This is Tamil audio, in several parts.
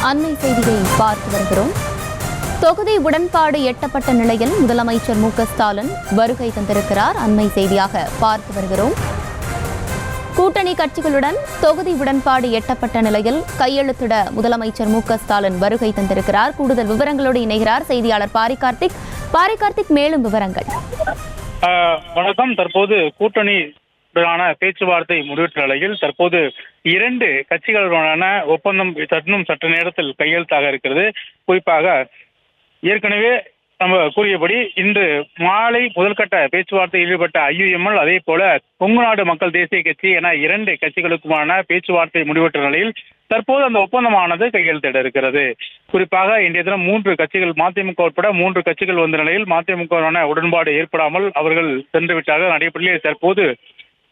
அண்மை செய்தியை பார்த்து வருகிறோம். தொகுதி உடன்பாடு எட்டப்பட்ட நிலையில் முதலமைச்சர் மு.க.ஸ்டாலின் வருகை தந்திருக்கிறார். அண்மை செய்தியாக பார்த்து வருகிறோம். கூட்டணி கட்சிகளுடன் தொகுதி உடன்பாடு எட்டப்பட்ட நிலையில் கையெழுத்திட முதலமைச்சர் மு.க.ஸ்டாலின் வருகை தந்திருக்கிறார். கூடுதல் விவரங்களோடு இணைகிறார் செய்தியாளர் பாரிகார்த்திக். பாரிகார்த்திக், மேலும் விவரங்கள். வணக்கம். தற்போது கூட்டணி பேச்சுவார்த்தை முடிவுற்ற நிலையில் தற்போது 2 கட்சிகளுடனான ஒப்பந்தம் சற்று நேரத்தில் கையெழுத்தாக இருக்கிறது. குறிப்பாக ஏற்கனவே நம்ம கூறியபடி இன்று மாலை முதல்கட்ட பேச்சுவார்த்தையில் ஈடுபட்ட IUML, அதே போல கொங்கு நாடு மக்கள் தேசிய கட்சி என 2 கட்சிகளுக்குமான பேச்சுவார்த்தை முடிவற்ற நிலையில் தற்போது அந்த ஒப்பந்தமானது கையெழுத்திட இருக்கிறது. குறிப்பாக இன்றைய தினம் 3 கட்சிகள், மதிமுக உட்பட 3 கட்சிகள் வந்த நிலையில் மதிமுக உடன்பாடு ஏற்படாமல் அவர்கள் சென்று விட்டார்கள். நடைபெற்ற தற்போது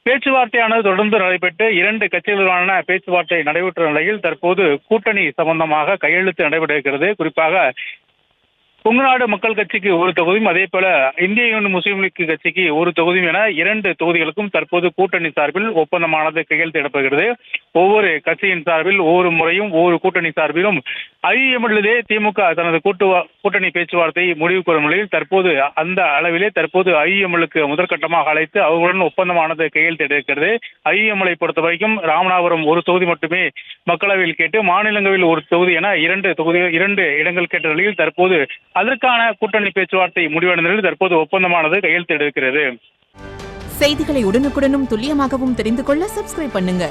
பேச்சுவார்த்தையானது தொடர்ந்து நடைபெற்று 2 கட்சிகளுடனான பேச்சுவார்த்தை நடைபெற்ற நிலையில் தற்போது கூட்டணி சம்பந்தமாக கையெழுத்து நடைபெற இருக்கிறது. குறிப்பாக கொங்கு நாடு மக்கள் கட்சிக்கு 1 தொகுதியும், அதே போல இந்திய யூனியன் முஸ்லீம் லீக் கட்சிக்கு 1 தொகுதியும் என 2 தொகுதிகளுக்கும் தற்போது கூட்டணி சார்பில் ஒப்பந்தமானது கையெழுத்திடப்படுகிறது. ஒவ்வொரு கட்சியின் சார்பில் ஒவ்வொரு முறையும் ஒவ்வொரு கூட்டணி சார்பிலும் IUMLிலே திமுக தனது கூட்டணி பேச்சுவார்த்தை முடிவுக்கு வரும் நிலையில் தற்போது அந்த அளவிலே தற்போது IUMLக்கு முதற்கட்டமாக அழைத்து அவர்களுடன் ஒப்பந்தமானது கையெழுத்திட இருக்கிறது. IUMLை பொறுத்த வரைக்கும் ராமநாதபுரம் 1 தொகுதி மட்டுமே மக்களவையில் கேட்டு, மாநிலங்களவையில் 1 தொகுதி என 2 இடங்கள் கேட்ட நிலையில் தற்போது அதற்கான கூட்டணி பேச்சுவார்த்தை முடிவடைந்த நிலையில் தற்போது ஒப்பந்தமானது கையெழுத்திட இருக்கிறது. செய்திகளை உடனுக்குடனும் துல்லியமாகவும் தெரிந்து கொள்ள சப்ஸ்கிரைப் பண்ணுங்க.